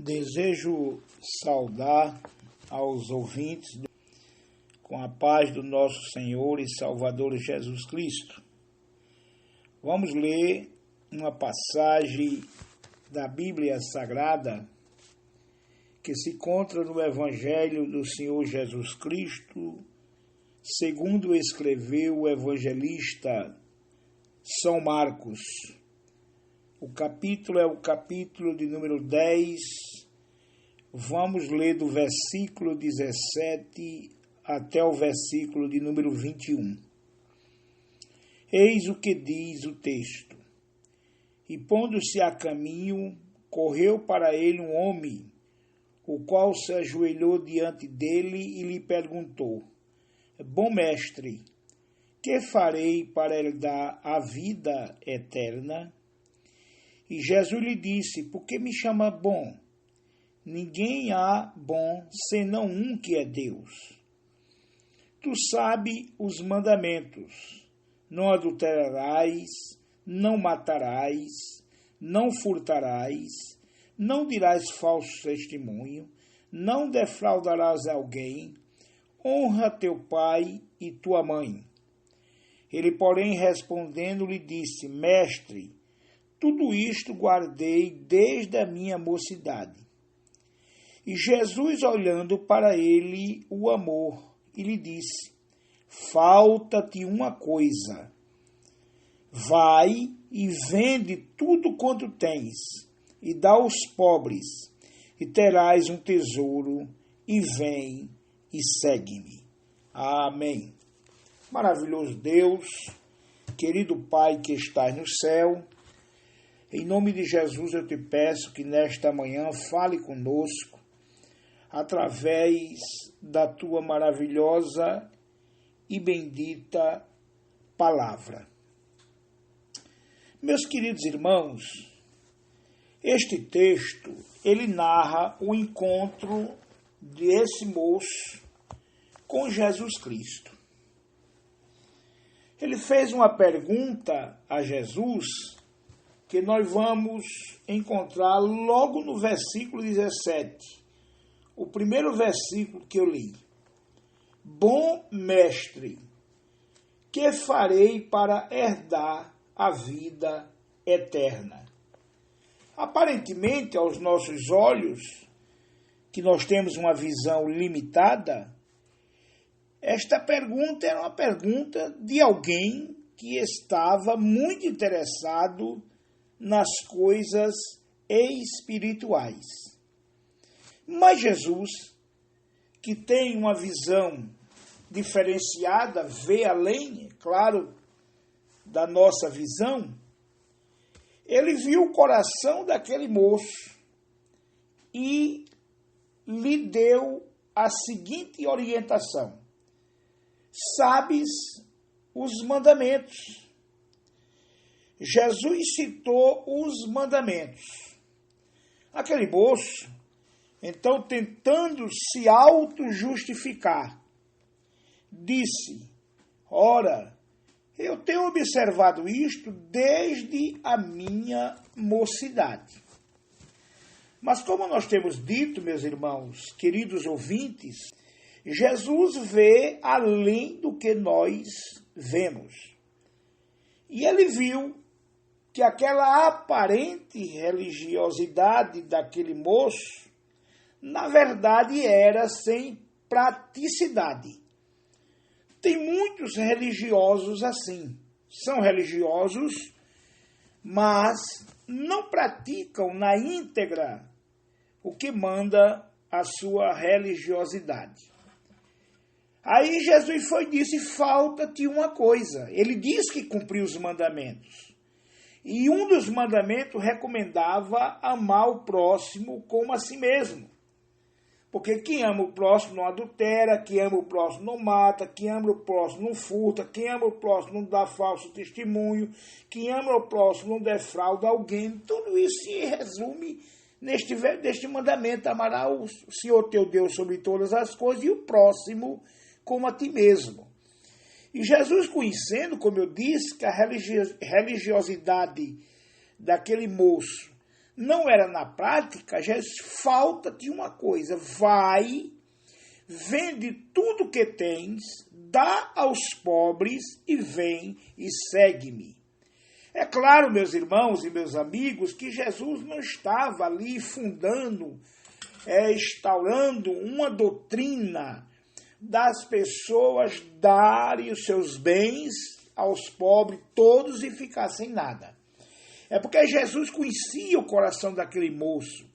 Desejo saudar aos ouvintes com a paz do nosso Senhor e Salvador Jesus Cristo. Vamos ler uma passagem da Bíblia Sagrada que se encontra no Evangelho do Senhor Jesus Cristo, segundo escreveu o evangelista São Marcos. O capítulo é o capítulo de número 10. Vamos ler do versículo 17 até o versículo de número 21. Eis o que diz o texto. E pondo-se a caminho, correu para ele um homem, o qual se ajoelhou diante dele e lhe perguntou: Bom mestre, que farei para herdar a vida eterna? E Jesus lhe disse: Por que me chama bom? Ninguém há bom senão um que é Deus. Tu sabes os mandamentos: não adulterarás, não matarás, não furtarás, não dirás falso testemunho, não defraudarás alguém, honra teu pai e tua mãe. Ele, porém, respondendo, lhe disse: Mestre, tudo isto guardei desde a minha mocidade. E Jesus, olhando para ele, o amou e lhe disse: Falta-te uma coisa. Vai e vende tudo quanto tens, e dá aos pobres, e terás um tesouro, e vem e segue-me. Amém. Maravilhoso Deus, querido Pai que estás no céu, em nome de Jesus eu te peço que nesta manhã fale conosco através da tua maravilhosa e bendita palavra. Meus queridos irmãos, este texto, ele narra o encontro desse moço com Jesus Cristo. Ele fez uma pergunta a Jesus que nós vamos encontrar logo no versículo 17, o primeiro versículo que eu li. Bom mestre, que farei para herdar a vida eterna? Aparentemente, aos nossos olhos, que nós temos uma visão limitada, esta pergunta era uma pergunta de alguém que estava muito interessado nas coisas espirituais. Mas Jesus, que tem uma visão diferenciada, vê além, é claro, da nossa visão, ele viu o coração daquele moço e lhe deu a seguinte orientação: sabes os mandamentos. Jesus citou os mandamentos. Aquele moço, então, tentando se auto-justificar, disse: Ora, eu tenho observado isto desde a minha mocidade. Mas como nós temos dito, meus irmãos, queridos ouvintes, Jesus vê além do que nós vemos. E ele viu que aquela aparente religiosidade daquele moço, na verdade, era sem praticidade. Tem muitos religiosos assim. São religiosos, mas não praticam na íntegra o que manda a sua religiosidade. Aí Jesus foi e disse: falta-te uma coisa. Ele diz que cumpriu os mandamentos. E um dos mandamentos recomendava amar o próximo como a si mesmo. Porque quem ama o próximo não adultera, quem ama o próximo não mata, quem ama o próximo não furta, quem ama o próximo não dá falso testemunho, quem ama o próximo não defrauda alguém. Tudo isso se resume neste mandamento: amarás o Senhor teu Deus sobre todas as coisas e o próximo como a ti mesmo. E Jesus, conhecendo, como eu disse, que a religiosidade daquele moço não era na prática, Jesus, falta de uma coisa. Vai, vende tudo que tens, dá aos pobres e vem e segue-me. É claro, meus irmãos e meus amigos, que Jesus não estava ali fundando, instaurando uma doutrina das pessoas darem os seus bens aos pobres todos e ficar sem nada. É porque Jesus conhecia o coração daquele moço.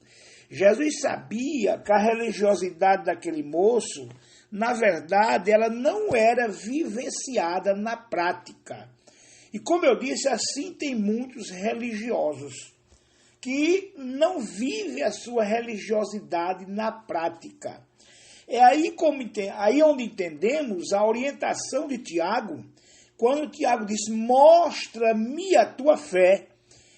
Jesus sabia que a religiosidade daquele moço, na verdade, ela não era vivenciada na prática. E como eu disse, assim tem muitos religiosos que não vivem a sua religiosidade na prática. É aí onde entendemos a orientação de Tiago, quando Tiago diz, mostra-me a tua fé,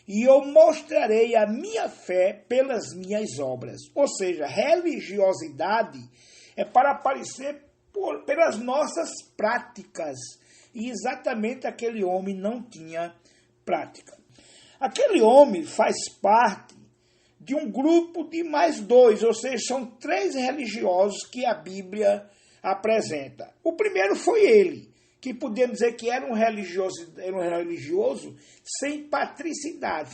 e eu mostrarei a minha fé pelas minhas obras. Ou seja, religiosidade é para aparecer pelas nossas práticas. E exatamente aquele homem não tinha prática. Aquele homem faz parte de um grupo de mais dois, ou seja, são 3 religiosos que a Bíblia apresenta. O primeiro foi ele, que podemos dizer que era um religioso sem praticidade.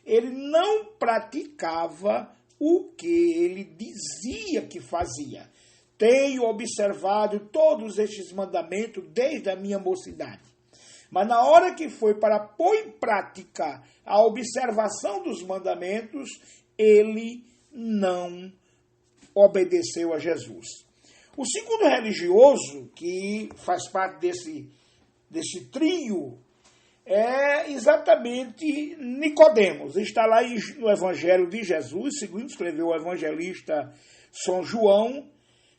Ele não praticava o que ele dizia que fazia. Tenho observado todos estes mandamentos desde a minha mocidade. Mas na hora que foi para pôr em prática a observação dos mandamentos, ele não obedeceu a Jesus. O segundo religioso, que faz parte desse trio, é exatamente Nicodemos. Está lá no Evangelho de Jesus, segundo escreveu o evangelista São João,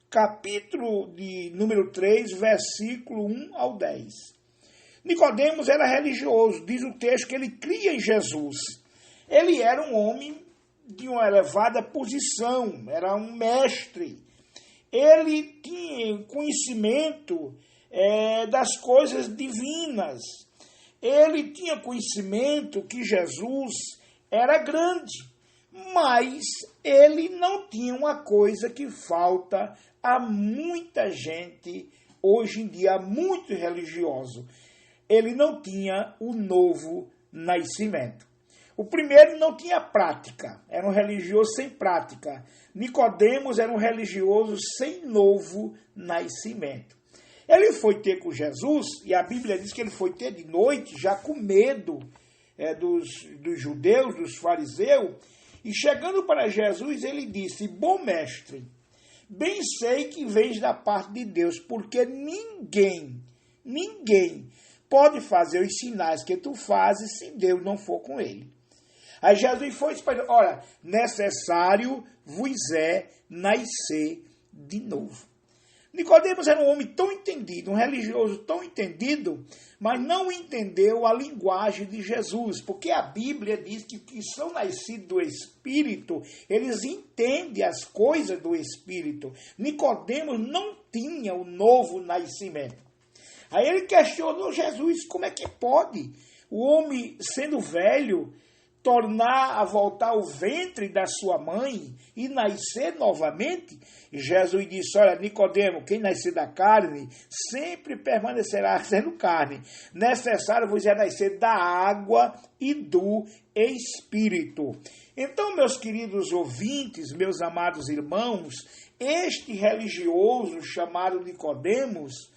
capítulo de número 3, versículo 1 ao 10. Nicodemos era religioso, diz o texto que ele cria em Jesus. Ele era um homem de uma elevada posição, era um mestre. Ele tinha conhecimento das coisas divinas. Ele tinha conhecimento que Jesus era grande, mas ele não tinha uma coisa que falta a muita gente hoje em dia, muito religioso. Ele não tinha o novo nascimento. O primeiro não tinha prática, era um religioso sem prática. Nicodemos era um religioso sem novo nascimento. Ele foi ter com Jesus, e a Bíblia diz que ele foi ter de noite, já com medo dos judeus, dos fariseus, e chegando para Jesus, ele disse, bom mestre, bem sei que vens da parte de Deus, porque ninguém pode fazer os sinais que tu fazes se Deus não for com ele. Aí Jesus foi espalhando, olha, necessário vos é nascer de novo. Nicodemos era um homem tão entendido, um religioso tão entendido, mas não entendeu a linguagem de Jesus, porque a Bíblia diz que são nascidos do Espírito, eles entendem as coisas do Espírito. Nicodemos não tinha o novo nascimento. Aí ele questionou Jesus, como é que pode o homem, sendo velho, tornar a voltar ao ventre da sua mãe e nascer novamente? E Jesus disse, olha, Nicodemo, quem nascer da carne, sempre permanecerá sendo carne. Necessário vos é nascer da água e do Espírito. Então, meus queridos ouvintes, meus amados irmãos, este religioso chamado Nicodemos,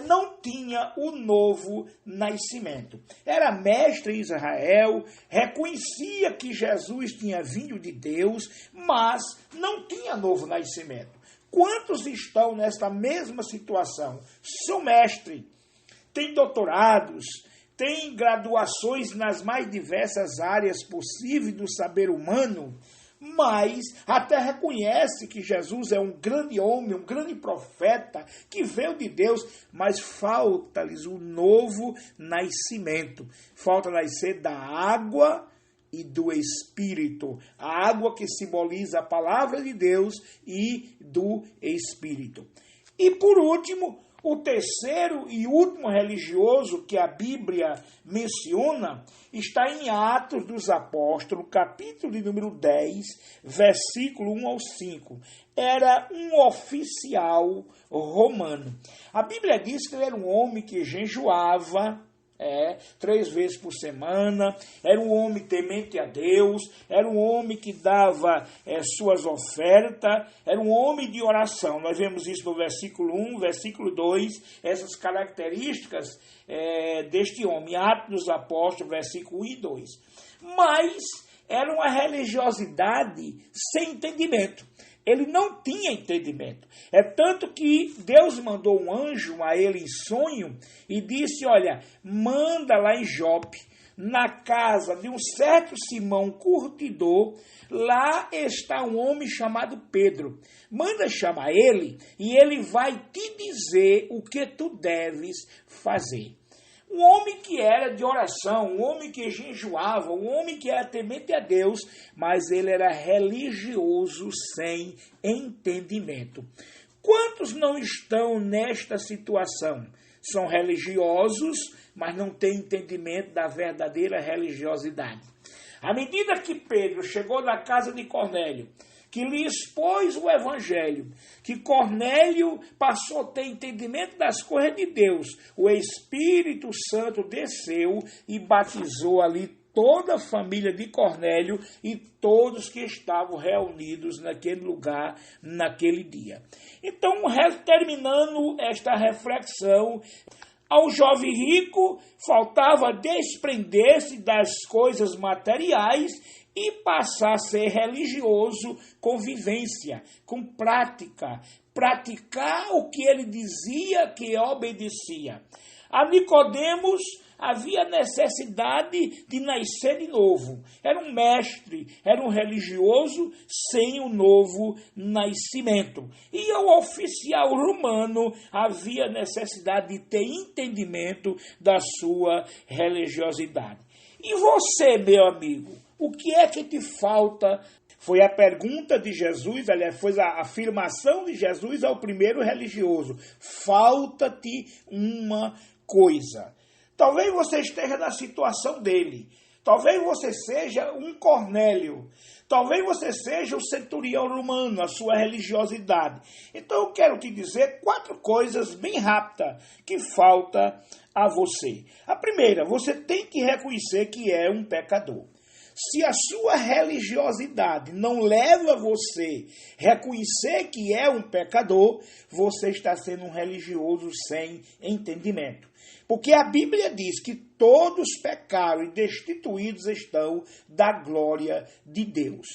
não tinha o novo nascimento. Era mestre em Israel, reconhecia que Jesus tinha vindo de Deus, mas não tinha novo nascimento. Quantos estão nesta mesma situação? São mestre, têm doutorados, têm graduações nas mais diversas áreas possíveis do saber humano, mas até reconhece que Jesus é um grande homem, um grande profeta, que veio de Deus, mas falta-lhes o novo nascimento. Falta nascer da água e do Espírito. A água que simboliza a palavra de Deus e do Espírito. E por último, O terceiro e último religioso que a Bíblia menciona está em Atos dos Apóstolos, capítulo de número 10, versículo 1 ao 5. Era um oficial romano. A Bíblia diz que ele era um homem que jejuava 3 vezes por semana, era um homem temente a Deus, era um homem que dava suas ofertas, era um homem de oração. Nós vemos isso no versículo 1, versículo 2, essas características deste homem, Atos dos Apóstolos, versículo 1 e 2. Mas era uma religiosidade sem entendimento. Ele não tinha entendimento. É tanto que Deus mandou um anjo a ele em sonho e disse, olha, manda lá em Jope, na casa de um certo Simão curtidor, lá está um homem chamado Pedro. Manda chamar ele e ele vai te dizer o que tu deves fazer. Um homem que era de oração, um homem que jejuava, um homem que era temente a Deus, mas ele era religioso sem entendimento. Quantos não estão nesta situação? São religiosos, mas não têm entendimento da verdadeira religiosidade. À medida que Pedro chegou na casa de Cornélio, que lhe expôs o evangelho, que Cornélio passou a ter entendimento das coisas de Deus, o Espírito Santo desceu e batizou ali toda a família de Cornélio e todos que estavam reunidos naquele lugar, naquele dia. Então, terminando esta reflexão, ao jovem rico faltava desprender-se das coisas materiais e passar a ser religioso com vivência, com prática, praticar o que ele dizia que obedecia. A Nicodemos havia necessidade de nascer de novo. Era um mestre, era um religioso sem o novo nascimento. E ao oficial romano havia necessidade de ter entendimento da sua religiosidade. E você, meu amigo, o que é que te falta? Foi a pergunta de Jesus, aliás, foi a afirmação de Jesus ao primeiro religioso. Falta-te uma coisa. Talvez você esteja na situação dele. Talvez você seja um Cornélio. Talvez você seja o centurião romano, a sua religiosidade. Então eu quero te dizer 4 coisas bem rápidas que falta a você. A primeira, você tem que reconhecer que é um pecador. Se a sua religiosidade não leva você a reconhecer que é um pecador, você está sendo um religioso sem entendimento. Porque a Bíblia diz que todos pecaram e destituídos estão da glória de Deus.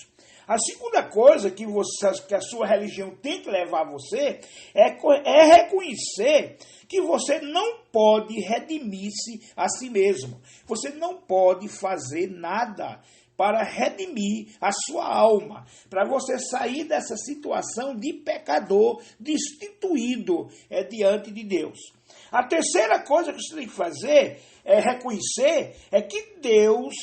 A segunda coisa que a sua religião tem que levar você é reconhecer que você não pode redimir-se a si mesmo. Você não pode fazer nada para redimir a sua alma, para você sair dessa situação de pecador destituído diante de Deus. A terceira coisa que você tem que fazer é reconhecer que Deus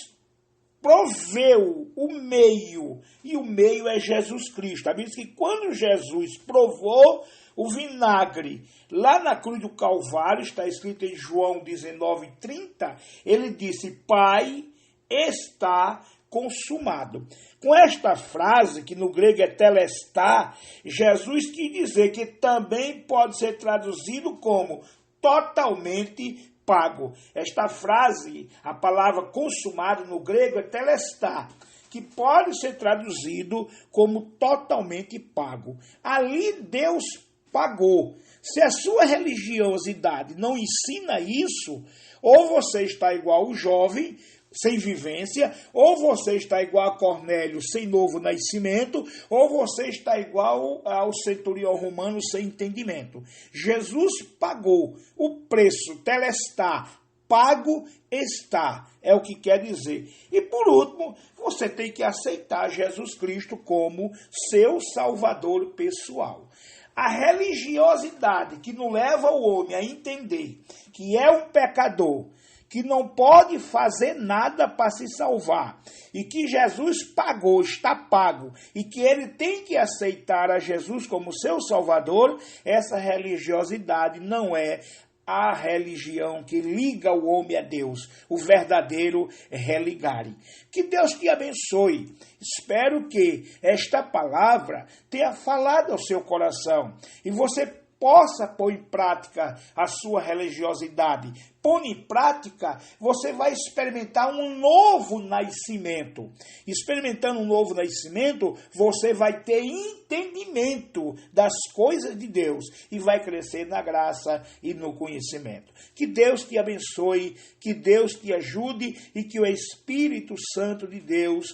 proveu o meio, e o meio é Jesus Cristo. A Bíblia diz que quando Jesus provou o vinagre lá na cruz do Calvário, está escrito em João 19:30, ele disse, Pai, está consumado. Com esta frase, que no grego é telestai, Jesus quis dizer que também pode ser traduzido como totalmente pago. Esta frase, a palavra consumado no grego é telestai, que pode ser traduzido como totalmente pago. Ali Deus pagou. Se a sua religiosidade não ensina isso, ou você está igual o jovem, sem vivência, ou você está igual a Cornélio, sem novo nascimento, ou você está igual ao centurião romano, sem entendimento. Jesus pagou o preço, telestai, pago está, é o que quer dizer. E por último, você tem que aceitar Jesus Cristo como seu salvador pessoal. A religiosidade que não leva o homem a entender que é um pecador, que não pode fazer nada para se salvar, e que Jesus pagou, está pago, e que ele tem que aceitar a Jesus como seu Salvador, essa religiosidade não é a religião que liga o homem a Deus, o verdadeiro religare. Que Deus te abençoe. Espero que esta palavra tenha falado ao seu coração e você possa pôr em prática a sua religiosidade. Pondo em prática, você vai experimentar um novo nascimento. Experimentando um novo nascimento, você vai ter entendimento das coisas de Deus e vai crescer na graça e no conhecimento. Que Deus te abençoe, que Deus te ajude e que o Espírito Santo de Deus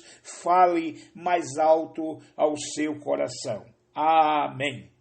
fale mais alto ao seu coração. Amém.